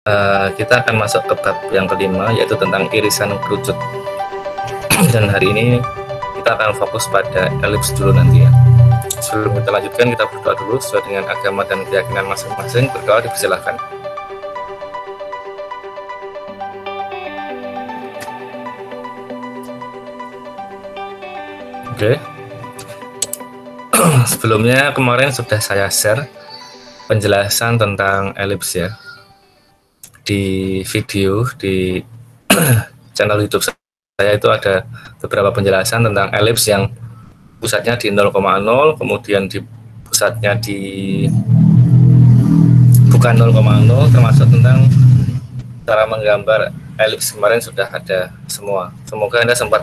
Kita akan masuk ke bab yang kelima, yaitu tentang irisan kerucut. Dan hari ini kita akan fokus pada elips dulu nanti ya. Sebelum kita lanjutkan, kita berdoa dulu sesuai dengan agama dan keyakinan masing-masing. Berdoa dipersilahkan. Oke. Sebelumnya kemarin sudah saya share penjelasan tentang elips ya di video di channel YouTube saya. Itu ada beberapa penjelasan tentang elips yang pusatnya di 0,0, kemudian di pusatnya di bukan 0,0, termasuk tentang cara menggambar elips kemarin sudah ada semua. Semoga Anda sempat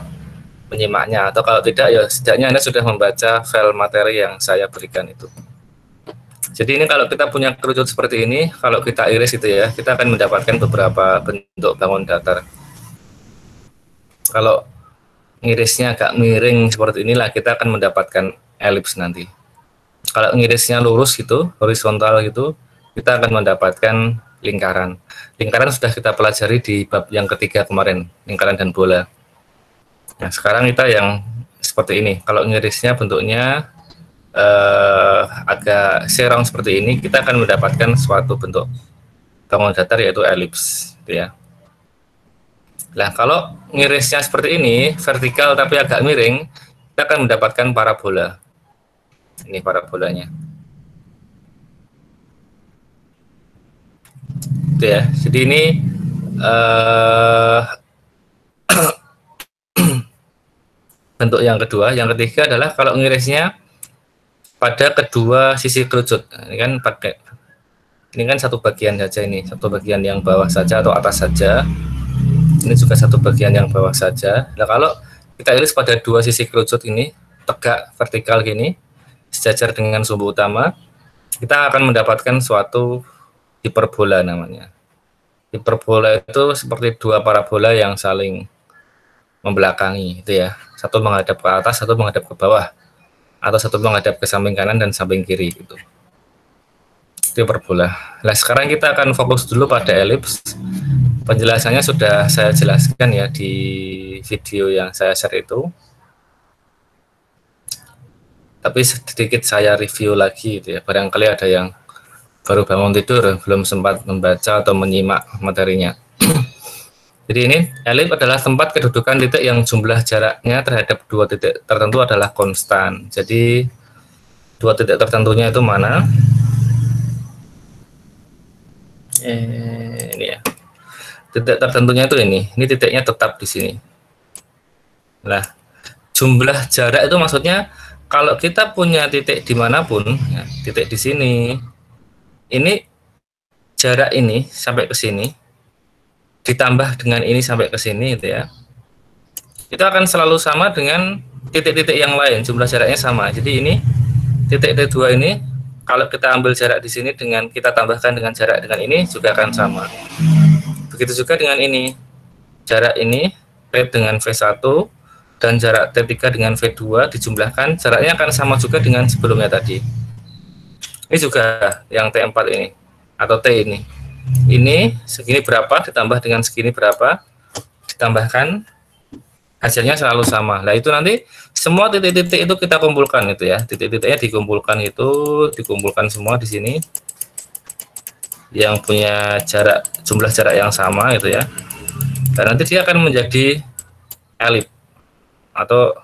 menyimaknya, atau kalau tidak ya setidaknya Anda sudah membaca file materi yang saya berikan itu. Jadi ini kalau kita punya kerucut seperti ini, kalau kita iris itu ya, kita akan mendapatkan beberapa bentuk bangun datar. Kalau ngirisnya agak miring seperti inilah, kita akan mendapatkan elips nanti. Kalau ngirisnya lurus gitu, horizontal gitu, kita akan mendapatkan lingkaran. Lingkaran sudah kita pelajari di bab yang ketiga kemarin, lingkaran dan bola. Nah, sekarang kita yang seperti ini. Kalau ngirisnya bentuknya agak serong seperti ini, kita akan mendapatkan suatu bentuk bangun datar yaitu elips, gitu ya. Nah, kalau ngirisnya seperti ini, vertikal tapi agak miring, kita akan mendapatkan parabola. Ini parabolanya. Itu ya. Jadi ini bentuk yang kedua. Yang ketiga adalah kalau ngirisnya pada kedua sisi kerucut. Ini kan pakai, ini kan satu bagian saja, ini satu bagian yang bawah saja atau atas saja. Ini juga satu bagian yang bawah saja. Nah, kalau kita iris pada dua sisi kerucut ini tegak vertikal gini, sejajar dengan sumbu utama, kita akan mendapatkan suatu hiperbola namanya. Hiperbola itu seperti dua parabola yang saling membelakangi, itu ya. Satu menghadap ke atas, satu menghadap ke bawah, atau satu menghadap ke samping kanan dan samping kiri gitu. Itu hiperbola. Nah, sekarang kita akan fokus dulu pada elips. Penjelasannya sudah saya jelaskan ya di video yang saya share itu. Tapi sedikit saya review lagi gitu ya. Barangkali ada yang baru bangun tidur, belum sempat membaca atau menyimak materinya. Jadi ini elips adalah tempat kedudukan titik yang jumlah jaraknya terhadap dua titik tertentu adalah konstan. Jadi dua titik tertentunya itu mana? Ini ya. Titik tertentunya itu ini titiknya tetap di sini. Nah, jumlah jarak itu maksudnya kalau kita punya titik dimanapun, ya, titik di sini, ini jarak ini sampai ke sini, ditambah dengan ini sampai ke sini, gitu ya, itu akan selalu sama dengan titik-titik yang lain, jumlah jaraknya sama. Jadi ini titik T2 ini, kalau kita ambil jarak di sini dengan kita tambahkan dengan jarak dengan ini juga akan sama. Begitu juga dengan ini, jarak ini T dengan V1 dan jarak T3 dengan V2 dijumlahkan, jaraknya akan sama juga dengan sebelumnya tadi. Ini juga yang T4 ini atau T ini segini berapa ditambah dengan segini berapa, ditambahkan, hasilnya selalu sama. Nah, itu nanti semua titik-titik itu kita kumpulkan itu ya, titik-titiknya dikumpulkan, itu dikumpulkan semua di sini yang punya jarak, jumlah jarak yang sama gitu ya. Dan nanti dia akan menjadi elips, atau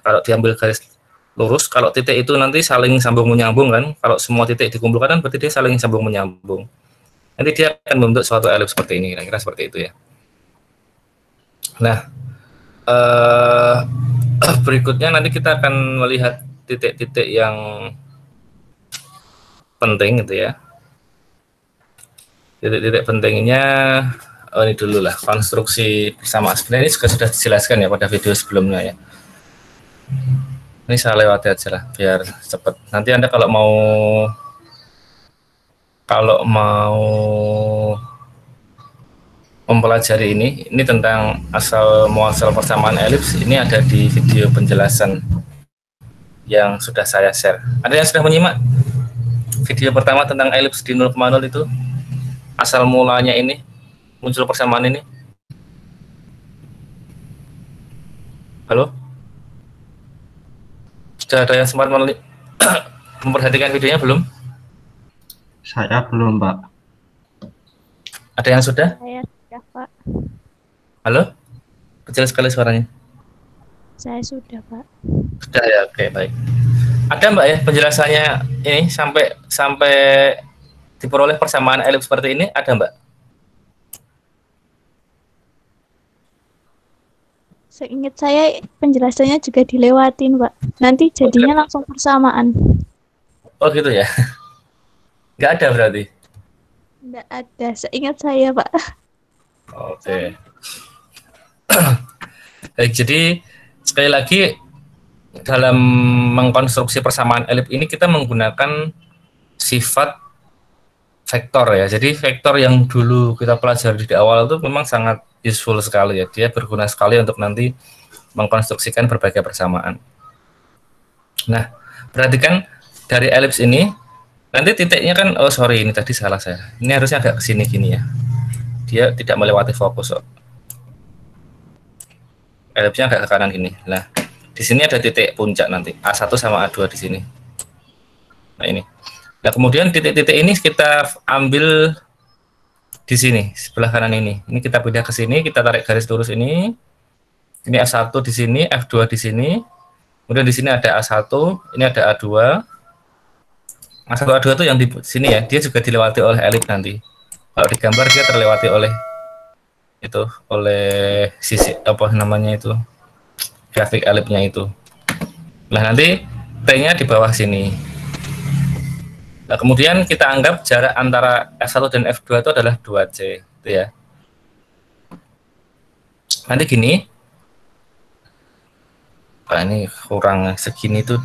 kalau diambil garis lurus, kalau titik itu nanti saling sambung menyambung kan, kalau semua titik dikumpulkan kan berarti dia saling sambung menyambung. Nanti dia akan membentuk suatu elips seperti ini, kira-kira seperti itu ya. Nah, berikutnya nanti kita akan melihat titik-titik yang penting gitu ya. Titik-titik pentingnya, ini dulu lah, konstruksi bersama. Sebenarnya ini juga sudah dijelaskan ya pada video sebelumnya ya. Ini saya lewati aja lah biar cepat. Nanti Anda kalau mau mempelajari ini tentang asal muasal persamaan elips, ini ada di video penjelasan yang sudah saya share. Ada yang sudah menyimak video pertama tentang elips di 0,0 itu? asal mulanya ini muncul persamaan ini? Halo? Sudah ada yang sempat memperhatikan videonya belum? Saya belum, Pak. Ada yang sudah? Saya sudah, Pak. Halo? Kecil sekali suaranya. Saya sudah, Pak. Sudah ya, oke, baik. Ada Mbak ya penjelasannya ini sampai diperoleh persamaan elips seperti ini, ada Mbak? Seingat saya penjelasannya juga dilewatin, Pak. Nanti jadinya langsung persamaan. Oh gitu ya? Nggak ada berarti? Nggak ada, seingat saya, Pak. Oke. Baik, jadi sekali lagi dalam mengkonstruksi persamaan elips ini kita menggunakan sifat vektor ya. Jadi vektor yang dulu kita pelajari di awal itu memang sangat useful sekali ya. Dia berguna sekali untuk nanti mengkonstruksikan berbagai persamaan. Nah, perhatikan dari elips ini nanti titiknya kan, oh sorry ini tadi salah saya. Ini harusnya agak kesini gini ya. Dia tidak melewati fokus kok. Elipsnya agak ke kanan gini. Nah, di sini ada titik puncak nanti A1 sama A2 di sini. Nah ini. Nah kemudian titik-titik ini kita ambil di sini sebelah kanan ini. Ini kita pindah ke sini, kita tarik garis lurus ini. Ini A1 di sini, F2 di sini. Kemudian di sini ada A1, ini ada A2. A1 A2 itu yang di sini ya, dia juga dilewati oleh elips nanti. Kalau digambar dia terlewati oleh itu, oleh sisi apa namanya itu, grafik elipsnya itu. Nah nanti T-nya di bawah sini. Nah, kemudian kita anggap jarak antara F1 dan F2 itu adalah 2C, gitu ya. Nanti gini, ini kurang segini tuh,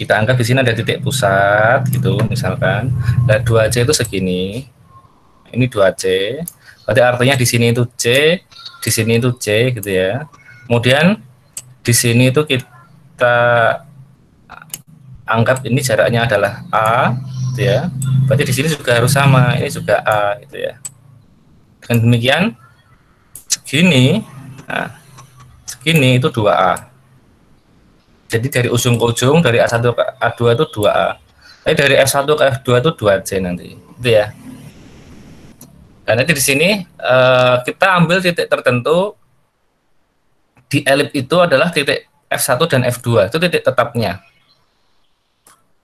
kita anggap di sini ada titik pusat, gitu, misalkan. Nah, 2C itu segini, ini 2C, berarti artinya di sini itu C, di sini itu C, gitu ya. Kemudian di sini itu kita anggap ini jaraknya adalah A, gitu ya. Berarti di sini juga harus sama, ini juga A, gitu ya. Dengan demikian, segini, nah, segini itu 2A. Jadi dari ujung ke ujung, dari A1 ke A2 itu 2A. Tapi dari F1 ke F2 itu 2C nanti, gitu ya. Dan nanti di sini kita ambil titik tertentu di elips itu adalah titik F1 dan F2, itu titik tetapnya.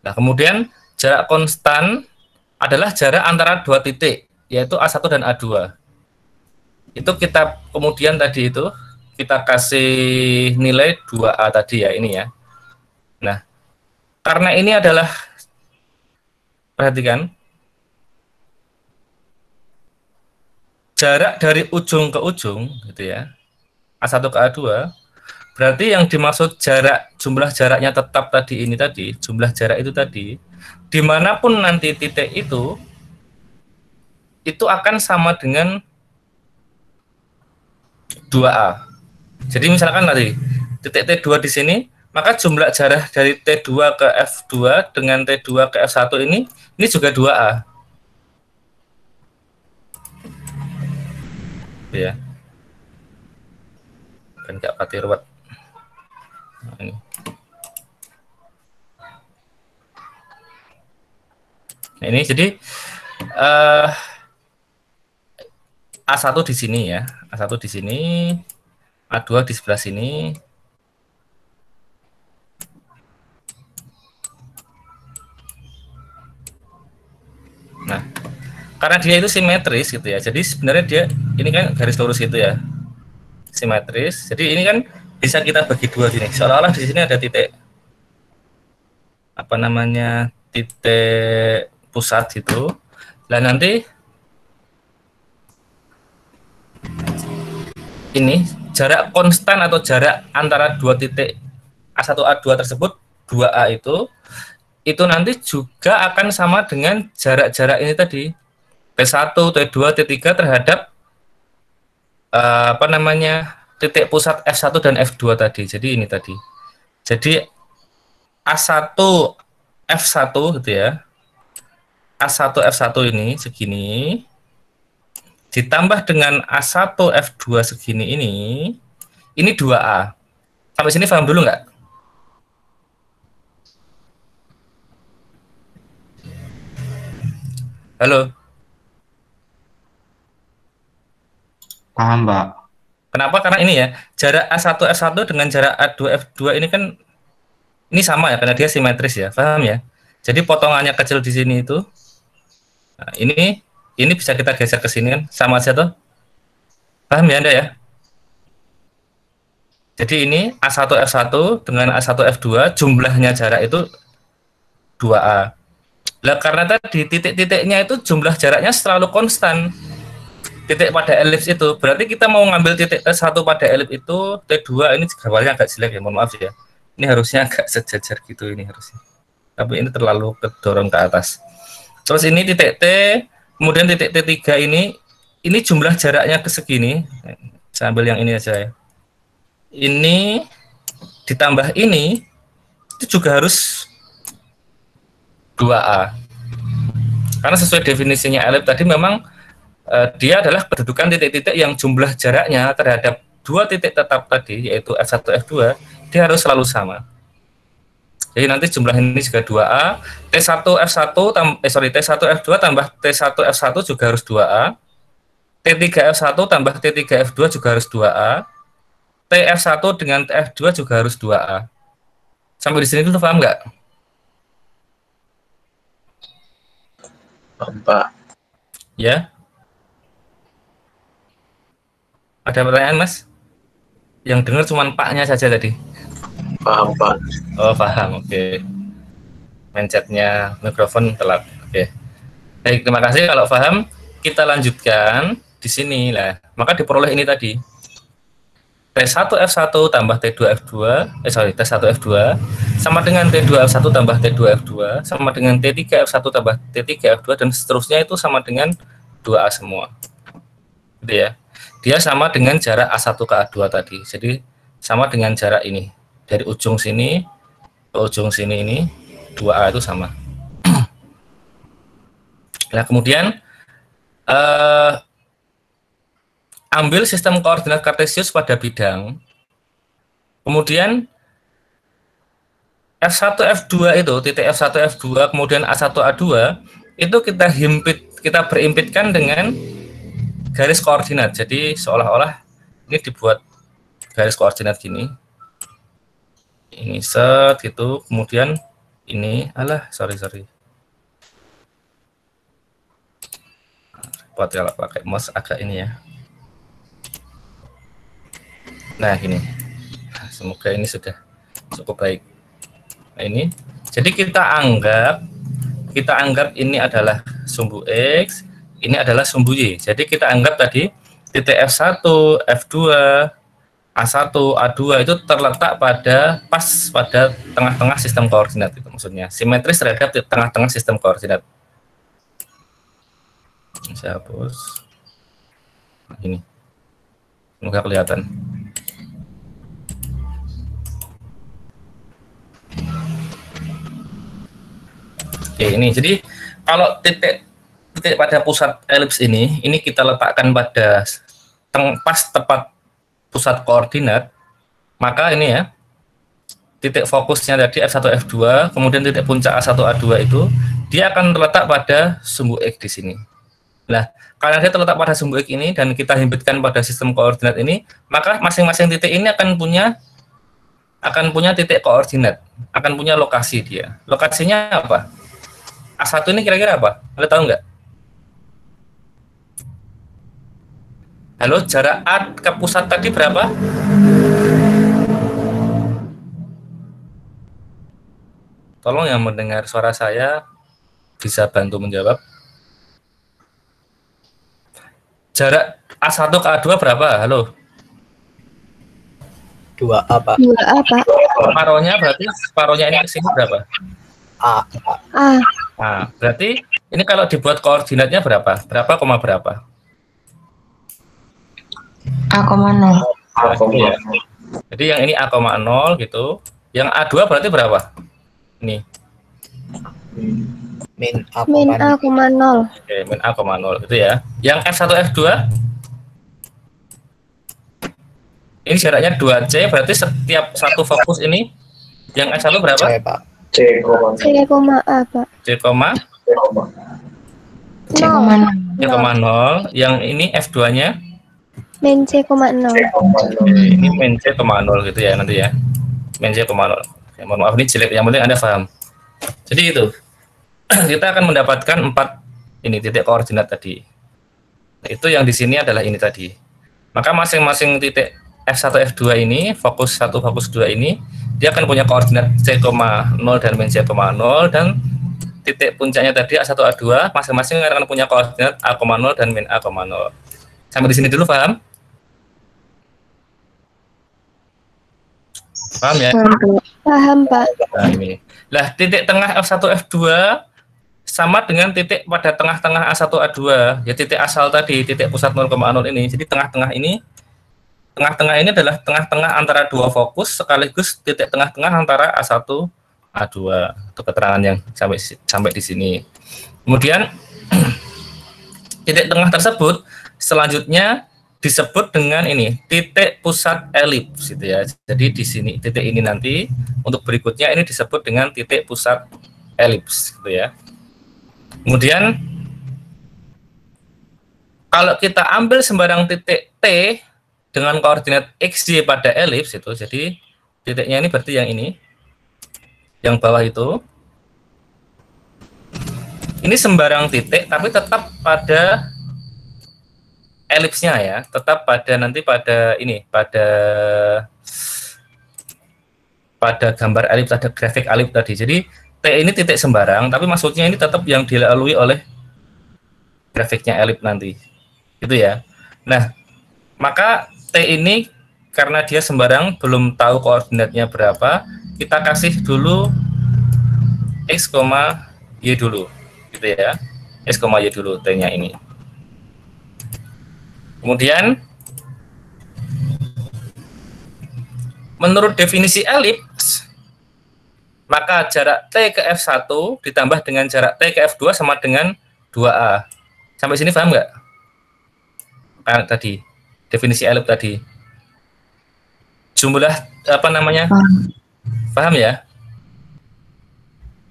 Nah, kemudian jarak konstan adalah jarak antara dua titik, yaitu A1 dan A2. Itu kita kemudian tadi itu kita kasih nilai 2A tadi ya, ini ya. Nah, karena ini adalah, perhatikan, jarak dari ujung ke ujung, gitu ya, A1 ke A2, berarti yang dimaksud jarak, jumlah jaraknya tetap tadi ini tadi, jumlah jarak itu tadi, dimanapun nanti titik itu akan sama dengan 2A. Jadi misalkan tadi titik T2 di sini, maka jumlah jarak dari T2 ke F2 dengan T2 ke F1 ini juga 2A. Ya. Dan nggak pati ruwet. Nah, ini. Nah, ini jadi A1 di sini ya, A1 di sini, A2 di sebelah sini. Nah, karena dia itu simetris gitu ya, jadi sebenarnya dia ini kan garis lurus gitu ya, simetris. Jadi ini kan bisa kita bagi dua sini. Seolah-olah di sini ada titik apa namanya, titik pusat gitu. Nah nanti ini jarak konstan atau jarak antara dua titik A1 A2 tersebut 2A itu nanti juga akan sama dengan jarak-jarak ini tadi T1, T2, T3 terhadap apa namanya, titik pusat F1 dan F2 tadi. Jadi ini tadi. Jadi A1 F1 gitu ya. A1 F1 ini segini. ditambah dengan A1 F2 segini ini 2A. Sampai sini paham dulu nggak? Halo? Paham, Mbak. Kenapa? Karena ini ya, jarak A1 F1 dengan jarak A2 F2 ini kan ini sama ya, karena dia simetris ya, paham ya? Jadi potongannya kecil di sini itu, nah, ini bisa kita geser ke sini kan, sama aja tuh, paham ya Anda ya? Jadi ini A1 F1 dengan A1 F2 jumlahnya jarak itu 2A. Lah karena tadi titik-titiknya itu jumlah jaraknya selalu konstan. Titik pada elips itu berarti kita mau ngambil titik T1 pada elips itu T2 ini gambarnya agak jelek ya, mohon maaf ya. Ini harusnya agak sejajar gitu ini harusnya. Tapi ini terlalu kedorong ke atas. Terus ini titik T, kemudian titik T3 ini jumlah jaraknya ke segini. Saya ambil yang ini aja ya. Ini ditambah ini itu juga harus 2A. Karena sesuai definisinya elips tadi memang dia adalah kedudukan titik-titik yang jumlah jaraknya terhadap dua titik tetap tadi, yaitu F1, F2, dia harus selalu sama. Jadi nanti jumlah ini juga 2A, T1, F1, T1, F2 tambah T1, F1 juga harus 2A, T3, F1 tambah T3, F2 juga harus 2A, TF1 dengan TF2 juga harus 2A. Sampai di sini dulu paham nggak? Paham, Pak. Ya? Ada pertanyaan, Mas? Yang dengar cuma paknya saja tadi. Paham, Pak. Oh, paham. Oke. Mencetnya mikrofon telat. Oke. Baik, terima kasih. Kalau paham, kita lanjutkan di sini lah. Maka diperoleh ini tadi. T1 F1 tambah T2 F2, T1 F2 sama dengan T2 F1 tambah T2 F2 sama dengan T3 F1 tambah T3 F2 dan seterusnya itu sama dengan 2A semua. Gitu ya. Dia sama dengan jarak A1 ke A2 tadi. Jadi sama dengan jarak ini. Dari ujung sini ke ujung sini ini 2A itu sama. Nah, kemudian ambil sistem koordinat kartesius pada bidang. Kemudian F1 F2 itu titik F1 F2 kemudian A1 A2 itu kita berimpitkan dengan garis koordinat. Jadi seolah-olah ini dibuat garis koordinat gini. Ini set gitu, kemudian ini sorry. Buat kalau pakai mouse agak ini ya. Nah, ini. Semoga ini sudah cukup baik. Nah, ini. Jadi kita anggap ini adalah sumbu X, ini adalah sumbu Y. Jadi kita anggap tadi titik F1, F2, A1, A2 itu terletak pas pada tengah-tengah sistem koordinat itu maksudnya. Simetris terhadap tengah-tengah sistem koordinat. Saya hapus. Nah, ini. Semoga kelihatan. Oke, ini. Jadi kalau titik pada pusat elips ini kita letakkan pada pas tepat pusat koordinat, maka ini ya, titik fokusnya tadi F1, F2, kemudian titik puncak A1, A2 itu, dia akan terletak pada sumbu X di sini. Nah, karena dia terletak pada sumbu X ini, dan kita himpitkan pada sistem koordinat ini, maka masing-masing titik ini akan punya titik koordinat, akan punya lokasi dia. Lokasinya apa? A1 ini kira-kira apa? Anda tahu nggak? Halo, jarak A ke pusat tadi berapa? Tolong yang mendengar suara saya bisa bantu menjawab. Jarak A1 ke A2 berapa? Halo. 2A, Pak. 2A, Pak. Separohnya ini ke sini berapa? A. Nah, berarti ini kalau dibuat koordinatnya berapa? Berapa koma berapa? A,0. Ya. Jadi yang ini A,0 gitu. Yang A2 berarti berapa? Ini Min A, Min A, 0. Oke, min A, 0 gitu ya. Yang F1 F2 ini jaraknya 2C, berarti setiap satu fokus ini yang F1 berapa? C, Pak. C, A, Pak. C, C, 0. 0. Yang ini F2-nya Min C, 0. ini min C, 0 gitu ya nanti ya. Min C, 0. Ya, mohon maaf ini jelek, yang penting Anda paham. Jadi itu kita akan mendapatkan 4 ini titik koordinat tadi. Itu yang di sini adalah ini tadi. Maka masing-masing titik F1 F2 ini, fokus 1 fokus 2 ini dia akan punya koordinat C, 0 dan min C, 0 dan titik puncaknya tadi A1 A2 masing-masing akan punya koordinat A, 0 dan min A, 0. Sampai di sini dulu paham? Paham ya? Paham, Pak. Nah, ini. Lah titik tengah F1 F2 sama dengan titik pada tengah-tengah A1 A2, ya titik asal tadi, titik pusat 0,0 ini. Jadi tengah-tengah ini adalah tengah-tengah antara dua fokus sekaligus titik tengah-tengah antara A1 A2. Itu keterangan yang sampai di sini. Kemudian titik tengah tersebut selanjutnya disebut dengan ini titik pusat elips gitu ya. Jadi di sini titik ini nanti untuk berikutnya ini disebut dengan titik pusat elips gitu ya. Kemudian kalau kita ambil sembarang titik T dengan koordinat XY pada elips itu, jadi titiknya ini berarti yang ini, yang bawah itu, ini sembarang titik tapi tetap pada elipsnya ya, tetap pada nanti pada ini, pada gambar elips, ada grafik elips tadi. Jadi T ini titik sembarang, tapi maksudnya ini tetap yang dilalui oleh grafiknya elips nanti, gitu ya. Nah, maka T ini karena dia sembarang, belum tahu koordinatnya berapa, kita kasih dulu X, Y dulu, gitu ya. X, Y dulu T-nya ini. Kemudian menurut definisi elips, maka jarak T ke F1 ditambah dengan jarak T ke F2 sama dengan 2A. Sampai sini paham nggak? Kayak tadi, definisi elips tadi. Jumlah apa namanya? Paham ya?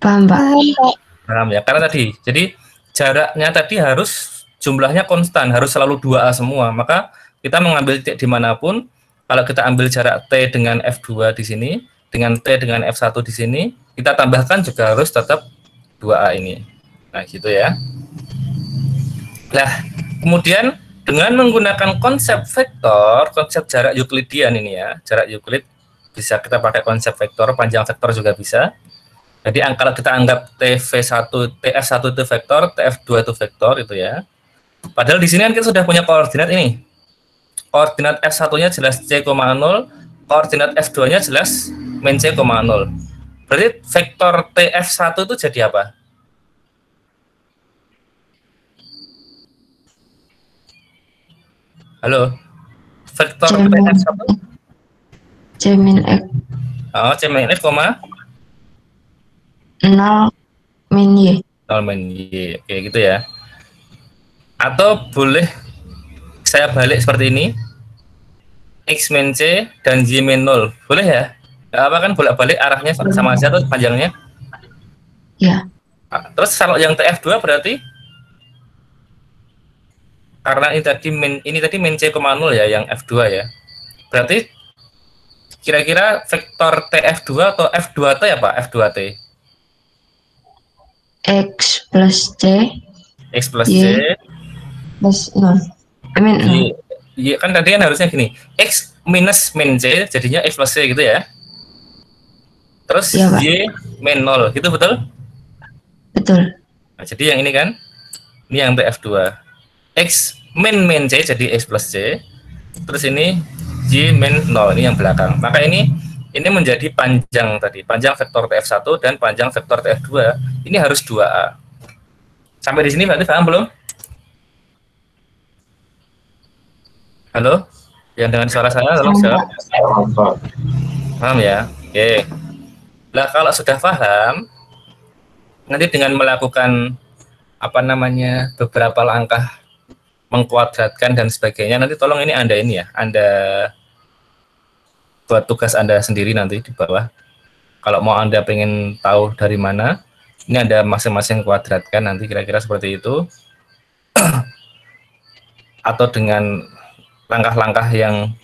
Paham, Pak. Paham, Pak. Paham ya? Karena tadi, jadi jaraknya tadi harus jumlahnya konstan, harus selalu 2A semua. Maka kita mengambil titik dimanapun, kalau kita ambil jarak T dengan F2 di sini, dengan T dengan F1 di sini, kita tambahkan juga harus tetap 2A ini. Nah, gitu ya. Nah, kemudian dengan menggunakan konsep vektor, konsep jarak Euklidian ini ya, jarak Euclid, bisa kita pakai konsep vektor, panjang vektor juga bisa. Jadi kalau kita anggap TF1 itu vektor, TF2 itu vektor itu ya. Padahal di sini kan kita sudah punya koordinat ini. Koordinat F1-nya jelas C, 0, koordinat F2-nya jelas min C, 0. Berarti vektor TF1 itu jadi apa? Halo? Vektor TF1? C min X. Oh, C min X, 0 min Y. 0 min Y. Oke, gitu ya. Atau boleh saya balik seperti ini, X min C dan Y min 0, boleh ya? Nggak apa kan, bolak-balik arahnya sama aja atau panjangnya? Ya. Nah, terus kalau yang TF2 berarti karena ini tadi min C, 0 ya, yang F2 ya. Berarti kira-kira vektor TF2 atau F2T ya Pak? F2T. X plus C. X plus Y. C. Plus 0. Min 0. Y kan tadi kan harusnya gini, X minus min C jadinya X plus C gitu ya. Terus Ya, Pak. Y min 0, gitu betul? Betul. Nah, jadi yang ini kan, ini yang TF2. X min C jadi X plus C. Terus ini Y min 0, ini yang belakang. Maka ini menjadi panjang tadi, panjang vektor TF1 dan panjang vektor TF2. Ini harus 2A. Sampai di sini berarti paham belum? Halo? Yang dengan suara saya, tolong jawab. Paham ya? Oke. Nah, kalau sudah paham, nanti dengan melakukan apa namanya beberapa langkah mengkuadratkan dan sebagainya, nanti tolong ini Anda buat tugas Anda sendiri nanti di bawah. Kalau mau Anda pengen tahu dari mana, ini Anda masing-masing kuadratkan nanti kira-kira seperti itu. Atau dengan langkah-langkah yang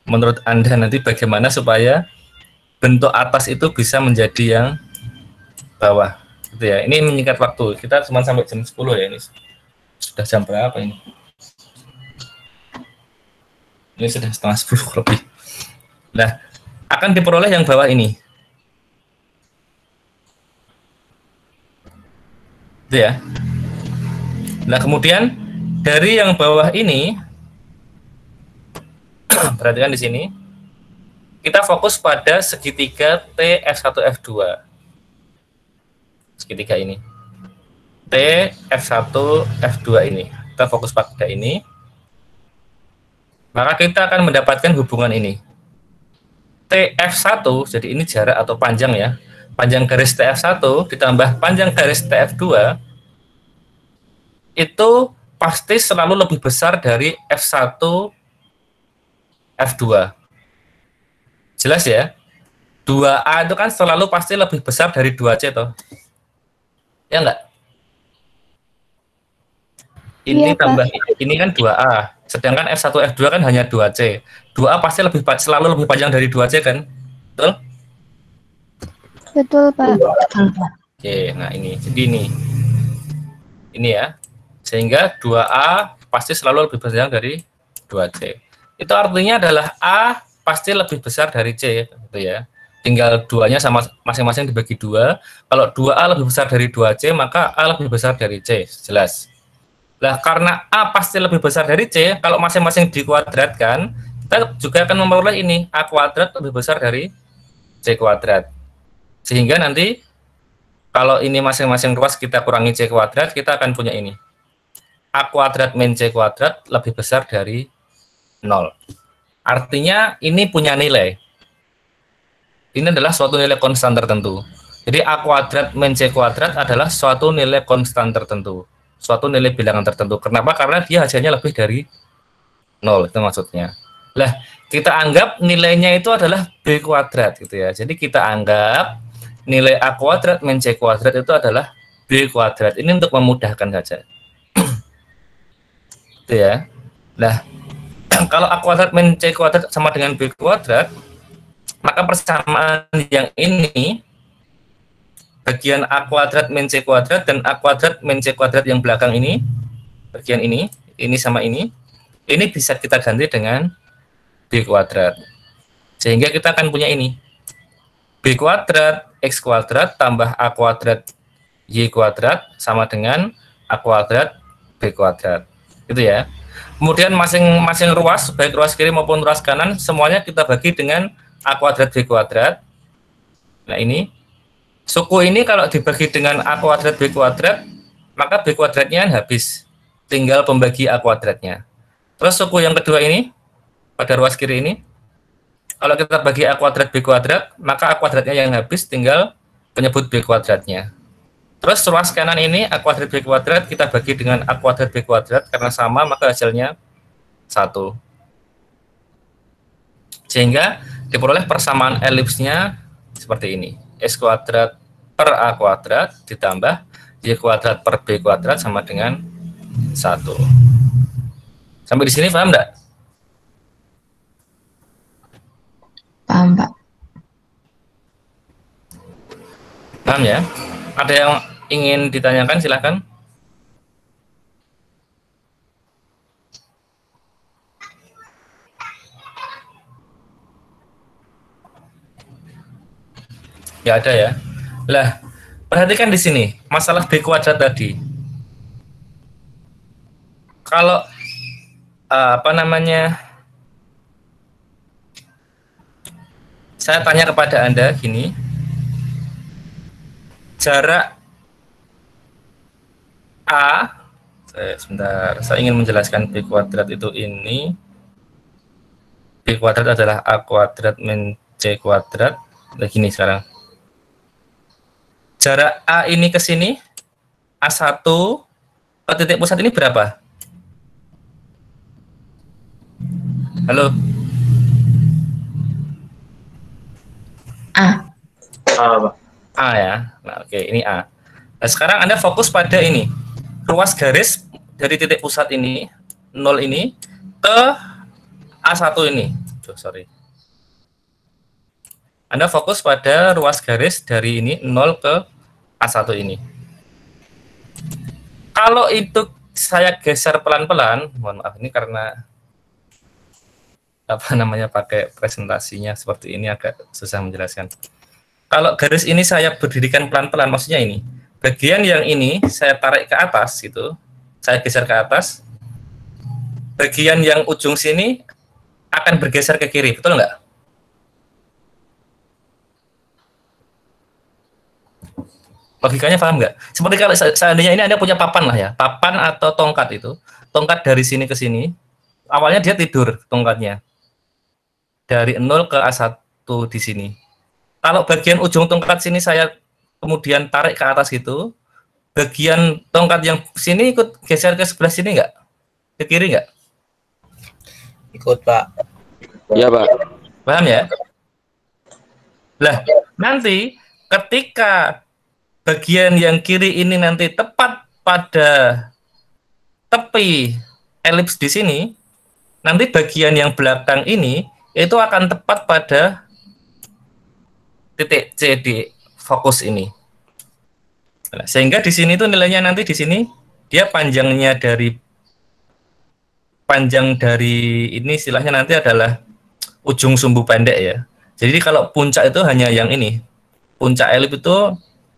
menurut Anda nanti bagaimana supaya bentuk atas itu bisa menjadi yang bawah gitu ya. Ini menyingkat waktu. Kita cuma sampai jam 10 ya ini. Sudah jam berapa ini? Ini sudah setengah 10 lebih. Nah, akan diperoleh yang bawah ini. Itu ya. Nah, kemudian dari yang bawah ini perhatikan di sini. Kita fokus pada segitiga T F1 F2. Segitiga ini. T F1 F2 ini. Kita fokus pada ini. Maka kita akan mendapatkan hubungan ini. TF1, jadi ini jarak atau panjang ya. Panjang garis TF1 ditambah panjang garis TF2 itu pasti selalu lebih besar dari F1 F2. Jelas ya? 2A itu kan selalu pasti lebih besar dari 2C toh. Ya enggak? Ini Iya, Pak. tambah ini kan 2A. Sedangkan F1 F2 kan hanya 2C. 2A pasti selalu lebih panjang dari 2C kan? Betul? Betul, Pak. Betul, Pak. Oke, nah ini. Jadi ini. Ini ya. Sehingga 2A pasti selalu lebih besar dari 2C. Itu artinya adalah A pasti lebih besar dari C gitu ya. Tinggal duanya sama masing-masing dibagi 2. Kalau 2A lebih besar dari 2C, maka A lebih besar dari C. Jelas. Nah, karena A pasti lebih besar dari C, kalau masing-masing dikuadratkan, kita juga akan memperoleh ini, A kuadrat lebih besar dari C kuadrat. Sehingga nanti, kalau ini masing-masing ruas kita kurangi C kuadrat, kita akan punya ini. A kuadrat min C kuadrat lebih besar dari 0. Artinya, ini punya nilai. Ini adalah suatu nilai konstan tertentu. Jadi, A kuadrat min C kuadrat adalah suatu nilai konstan tertentu. Suatu nilai bilangan tertentu. Kenapa? Karena dia hasilnya lebih dari 0, itu maksudnya. Lah, kita anggap nilainya itu adalah B kuadrat gitu ya. Jadi kita anggap nilai A kuadrat min C kuadrat itu adalah B kuadrat. Ini untuk memudahkan saja. Itu ya. Nah, kalau A kuadrat min C kuadrat sama dengan B kuadrat, maka persamaan yang ini bagian A kuadrat min C kuadrat dan A kuadrat min C kuadrat yang belakang ini, bagian ini sama ini bisa kita ganti dengan B kuadrat. Sehingga kita akan punya ini. B kuadrat X kuadrat tambah A kuadrat Y kuadrat sama dengan A kuadrat B kuadrat. Gitu ya. Kemudian masing-masing ruas, baik ruas kiri maupun ruas kanan, semuanya kita bagi dengan A kuadrat B kuadrat. Nah ini. Suku ini kalau dibagi dengan A kuadrat B kuadrat, maka B kuadratnya habis. Tinggal pembagi A kuadratnya. Terus suku yang kedua ini, pada ruas kiri ini, kalau kita bagi A kuadrat B kuadrat, maka A kuadratnya yang habis, tinggal penyebut B kuadratnya. Terus ruas kanan ini, A kuadrat B kuadrat, kita bagi dengan A kuadrat B kuadrat, karena sama, maka hasilnya 1. Sehingga diperoleh persamaan elipsnya seperti ini. S kuadrat per A kuadrat ditambah Y kuadrat per B kuadrat sama dengan 1. Sampai di sini paham enggak? Paham, Pak. Paham ya? Ada yang ingin ditanyakan, silahkan. Ya ada ya. Lah, perhatikan di sini masalah B kuadrat tadi. Kalau apa namanya? Saya tanya kepada Anda gini. Jarak A, sebentar, saya ingin menjelaskan B kuadrat itu ini. B kuadrat adalah A kuadrat min C kuadrat. Begini sekarang. jarak A ini ke sini, A1 ke titik pusat ini berapa? Halo? A. Pak. A ya. Nah, oke, ini A. Nah, sekarang Anda fokus pada ini. Ruas garis dari titik pusat ini, 0 ini, ke A1 ini. Sorry. Anda fokus pada ruas garis dari ini 0 ke A1 ini. Kalau itu saya geser pelan-pelan, mohon maaf ini karena apa namanya pakai presentasinya seperti ini agak susah menjelaskan. Kalau garis ini saya berdirikan pelan-pelan, maksudnya ini. Bagian yang ini saya tarik ke atas gitu. Saya geser ke atas. Bagian yang ujung sini akan bergeser ke kiri, betul nggak? Logikanya paham nggak? Seperti kalau seandainya ini Anda punya papan lah ya, papan atau tongkat itu, tongkat dari sini ke sini, awalnya dia tidur tongkatnya, dari 0 ke A1 di sini. Kalau bagian ujung tongkat sini saya kemudian tarik ke atas gitu, bagian tongkat yang sini ikut geser ke sebelah sini nggak? Ke kiri nggak? Ikut, Pak. Iya, Pak. Paham ya? Lah, nanti ketika bagian yang kiri ini nanti tepat pada tepi elips di sini, nanti bagian yang belakang ini itu akan tepat pada titik C di fokus ini. Nah, sehingga di sini tuh nilainya nanti di sini dia panjang dari ini istilahnya nanti adalah ujung sumbu pendek ya. Jadi kalau puncak itu hanya yang ini. Puncak elips itu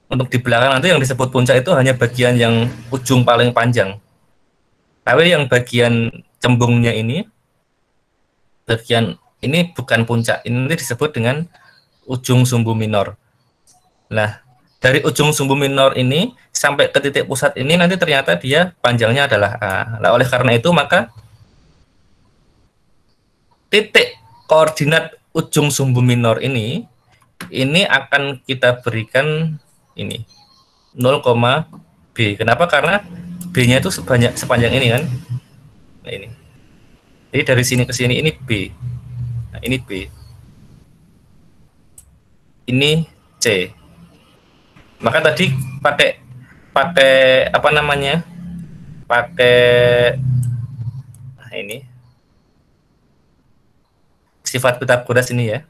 untuk di belakang nanti yang disebut puncak itu hanya bagian yang ujung paling panjang. Tapi yang bagian cembungnya ini, bagian ini bukan puncak, ini nanti disebut dengan ujung sumbu minor. Nah, dari ujung sumbu minor ini sampai ke titik pusat ini nanti ternyata dia panjangnya adalah A. Nah, oleh karena itu maka titik koordinat ujung sumbu minor ini akan kita berikan ini 0, B. Kenapa? Karena B-nya itu sepanjang ini kan. Nah, ini. Jadi dari sini ke sini ini B. Nah, ini B. Ini C. Maka tadi pakai apa namanya? Pakai ini sifat Pitagoras ini ya.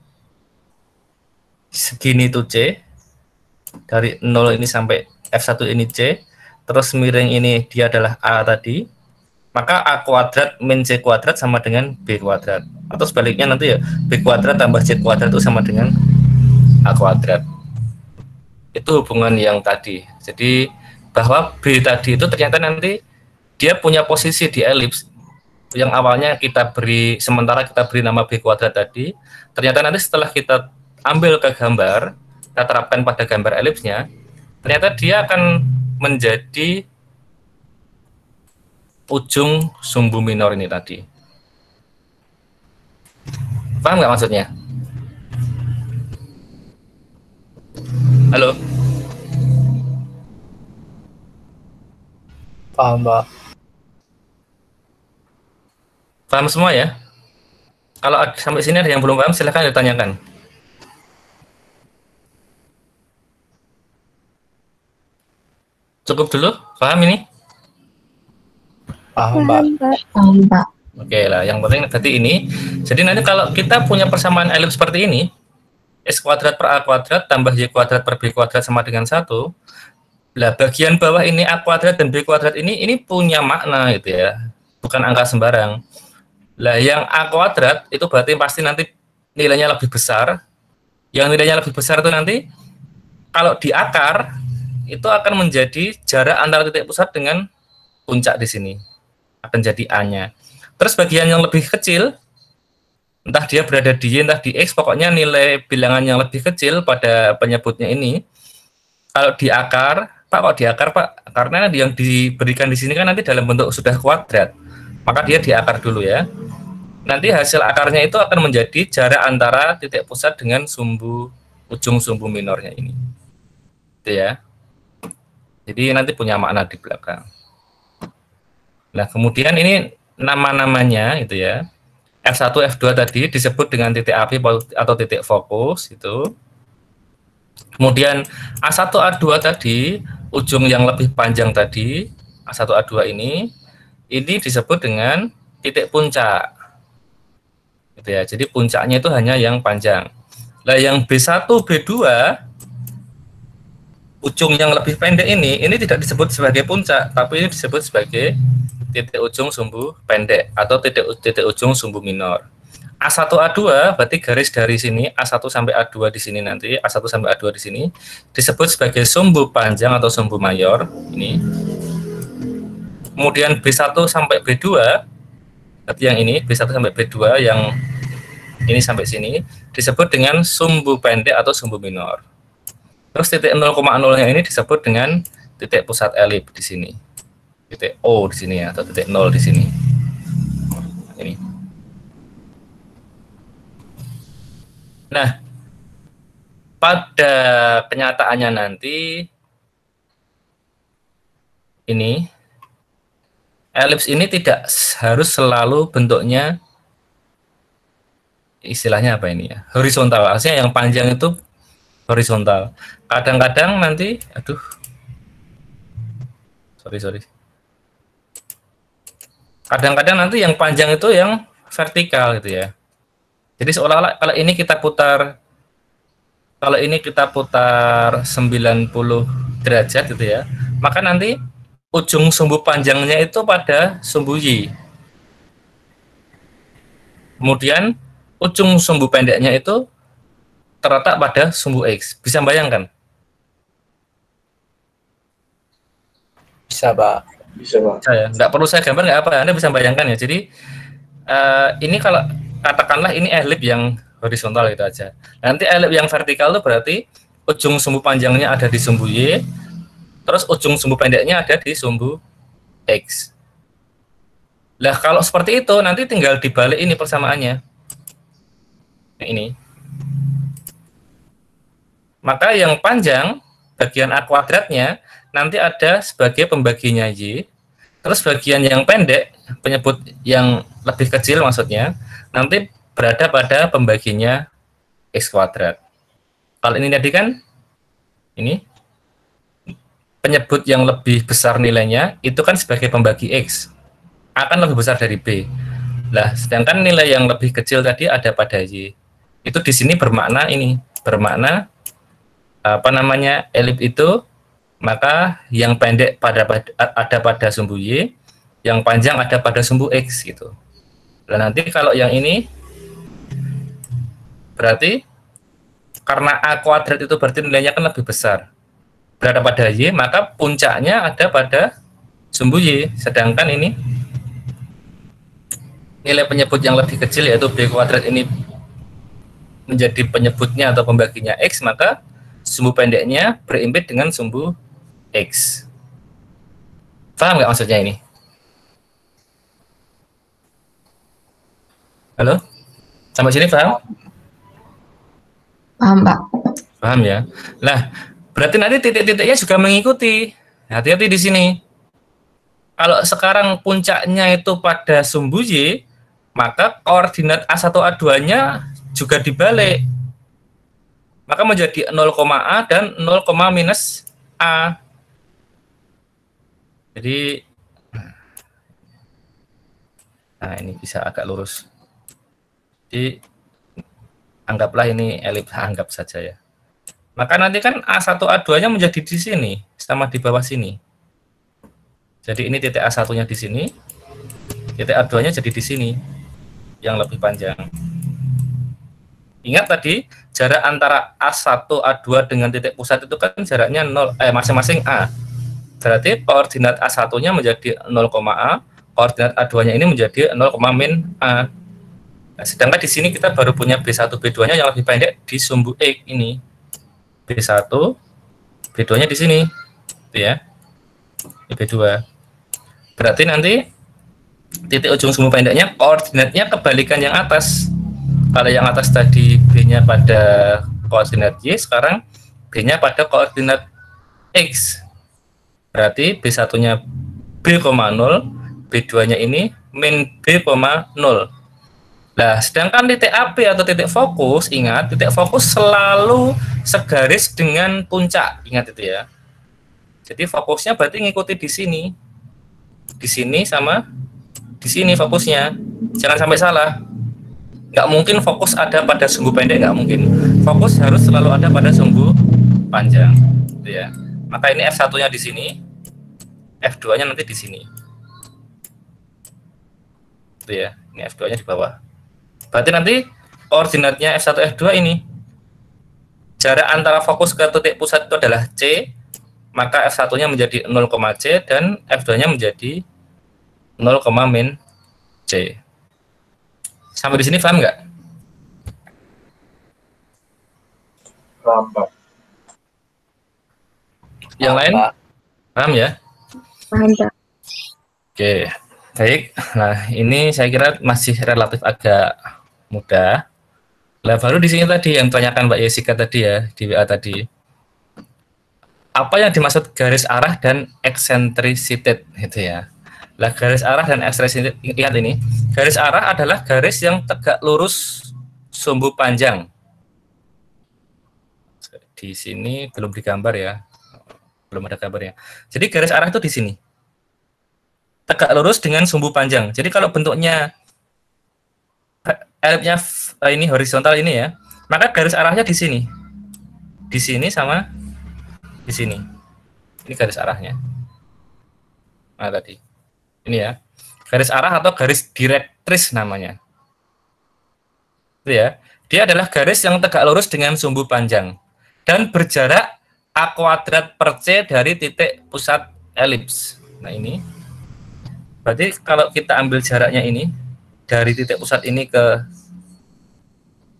Segini itu C. Dari 0 ini sampai F1 ini C, terus miring ini dia adalah A tadi, maka A kuadrat min C kuadrat sama dengan B kuadrat. Atau sebaliknya nanti ya, B kuadrat tambah C kuadrat itu sama dengan A kuadrat. Itu hubungan yang tadi. Jadi bahwa B tadi itu ternyata nanti dia punya posisi di elips yang awalnya kita beri, sementara kita beri nama B kuadrat tadi, ternyata nanti setelah kita ambil ke gambar, kita terapkan pada gambar elipsnya, ternyata dia akan menjadi ujung sumbu minor ini tadi. Paham nggak maksudnya? Halo? Paham, Pak. Paham semua ya? Kalau sampai sini ada yang belum paham, silahkan ditanyakan. Cukup dulu, paham ini? Paham, Pak. Paham, Pak. Oke lah, yang penting berarti ini. Jadi nanti kalau kita punya persamaan elips seperti ini, S kuadrat per A kuadrat tambah Y kuadrat per B kuadrat sama dengan 1. Lah bagian bawah ini A kuadrat dan B kuadrat ini punya makna gitu ya. Bukan angka sembarang. Lah yang A kuadrat itu berarti pasti nanti nilainya lebih besar. Yang nilainya lebih besar itu nanti kalau di akar itu akan menjadi jarak antara titik pusat dengan puncak di sini. Akan jadi A-nya. Terus bagian yang lebih kecil, entah dia berada di Y, entah di X, pokoknya nilai bilangan yang lebih kecil pada penyebutnya ini, kalau di akar, Pak, kok di akar, Pak? Karena yang diberikan di sini kan nanti dalam bentuk sudah kuadrat. Maka dia di akar dulu ya. Nanti hasil akarnya itu akan menjadi jarak antara titik pusat dengan ujung sumbu minornya ini. Gitu ya. Jadi nanti punya makna di belakang. Nah, kemudian ini nama-namanya itu ya. F1, F2 tadi disebut dengan titik api atau titik fokus itu. Kemudian A1, A2 tadi, ujung yang lebih panjang tadi, A1, A2 ini disebut dengan titik puncak. Gitu ya. Jadi puncaknya itu hanya yang panjang. Nah, yang B1, B2 ujung yang lebih pendek ini tidak disebut sebagai puncak, tapi ini disebut sebagai titik ujung sumbu pendek atau titik ujung sumbu minor. A1, A2 berarti garis dari sini A1 sampai A2 di sini nanti A1 sampai A2 di sini disebut sebagai sumbu panjang atau sumbu mayor ini. Kemudian B1 sampai B2 berarti yang ini B1 sampai B2 yang ini sampai sini disebut dengan sumbu pendek atau sumbu minor. Terus titik 0,0-nya ini disebut dengan titik pusat elip di sini. Titik O di sini ya, atau titik 0 di sini. Ini. Nah, pada kenyataannya nanti ini elips ini tidak harus selalu bentuknya istilahnya apa ini ya? Horizontal. Artinya yang panjang itu horizontal. Kadang-kadang nanti sorry. Kadang-kadang nanti yang panjang itu yang vertikal gitu ya. Jadi seolah-olah kalau ini kita putar 90 derajat gitu ya, maka nanti ujung sumbu panjangnya itu pada sumbu Y. Kemudian ujung sumbu pendeknya itu terletak pada sumbu X. Bisa bayangkan? Bisa, Pak. Saya nggak perlu saya gambar, nggak apa, Anda bisa bayangkan ya. Jadi ini kalau katakanlah ini elip yang horizontal gitu aja. Nanti elip yang vertikal itu berarti ujung sumbu panjangnya ada di sumbu Y, terus ujung sumbu pendeknya ada di sumbu X. Lah kalau seperti itu nanti tinggal dibalik ini persamaannya. Ini. Maka yang panjang bagian A kuadratnya nanti ada sebagai pembaginya Y, terus bagian yang pendek penyebut yang lebih kecil maksudnya nanti berada pada pembaginya X kuadrat. Kalau ini tadi kan ini penyebut yang lebih besar nilainya itu kan sebagai pembagi X akan lebih besar dari B. Lah sedangkan nilai yang lebih kecil tadi ada pada Y. Itu di sini bermakna apa namanya elip itu, maka yang pendek ada pada sumbu Y, yang panjang ada pada sumbu X gitu. Dan nanti kalau yang ini berarti karena A kuadrat itu berarti nilainya kan lebih besar berada pada Y, maka puncaknya ada pada sumbu Y. Sedangkan ini nilai penyebut yang lebih kecil yaitu B kuadrat ini menjadi penyebutnya atau pembaginya X, maka sumbu pendeknya berimpit dengan sumbu X. Paham nggak maksudnya ini? Halo? Sampai sini paham? Paham, Pak. Paham ya? Nah, berarti nanti titik-titiknya juga mengikuti. Hati-hati di sini. Kalau sekarang puncaknya itu pada sumbu Y, maka koordinat A1, A2-nya juga dibalik. Maka menjadi 0,A dan 0, A. Jadi, nah ini bisa agak lurus. Jadi, anggaplah ini elips, anggap saja ya. Maka nanti kan A1, A2-nya menjadi di sini, sama di bawah sini. Jadi ini titik A1-nya di sini, titik A2-nya jadi di sini, yang lebih panjang. Ingat tadi, jarak antara A1, A2 dengan titik pusat itu kan jaraknya 0, masing-masing A. Berarti koordinat A1-nya menjadi 0,A, koordinat A2-nya ini menjadi 0,-A. Nah, sedangkan di sini kita baru punya B1, B2-nya yang lebih pendek di sumbu X ini. B1, B2-nya di sini. Itu ya. Ini B2. Berarti nanti titik ujung sumbu pendeknya koordinatnya kebalikan yang atas. Kalau yang atas tadi B-nya pada koordinat Y, sekarang B-nya pada koordinat X. Berarti B1-nya B,0, B2-nya ini min B,0. Nah, sedangkan titik AP atau titik fokus, ingat, titik fokus selalu segaris dengan puncak. Ingat itu ya. Jadi fokusnya berarti ngikuti di sini. Di sini sama di sini fokusnya. Jangan sampai salah. Nggak mungkin fokus ada pada sumbu pendek, nggak mungkin. Fokus harus selalu ada pada sumbu panjang. Gitu ya. Maka ini F1-nya di sini, F2-nya nanti di sini. Gitu ya. Ini F2-nya di bawah. Berarti nanti koordinatnya F1, F2 ini jarak antara fokus ke titik pusat itu adalah C, maka F1-nya menjadi 0, C dan F2-nya menjadi 0, min C. Sampai di sini paham nggak? Paham, Pak. Yang lain? Paham ya? Paham, Pak. Oke, baik. Nah, ini saya kira masih relatif agak mudah. Lah baru di sini tadi yang ditanyakan Mbak Jessica tadi ya, di WA tadi. Apa yang dimaksud garis arah dan eccentricity gitu ya. Lah garis arah dan eccentricity, ingat ini. Garis arah adalah garis yang tegak lurus sumbu panjang. Di sini belum digambar ya. Belum ada gambarnya. Jadi garis arah itu di sini. Tegak lurus dengan sumbu panjang. Jadi kalau bentuknya elipsnya ini horizontal ini ya, maka garis arahnya di sini. Di sini sama di sini. Ini garis arahnya. Nah, tadi. Ini ya. Garis arah atau garis direktris namanya. Itu ya. Dia adalah garis yang tegak lurus dengan sumbu panjang dan berjarak A² per C dari titik pusat elips. Nah, ini. Berarti kalau kita ambil jaraknya ini dari titik pusat ini ke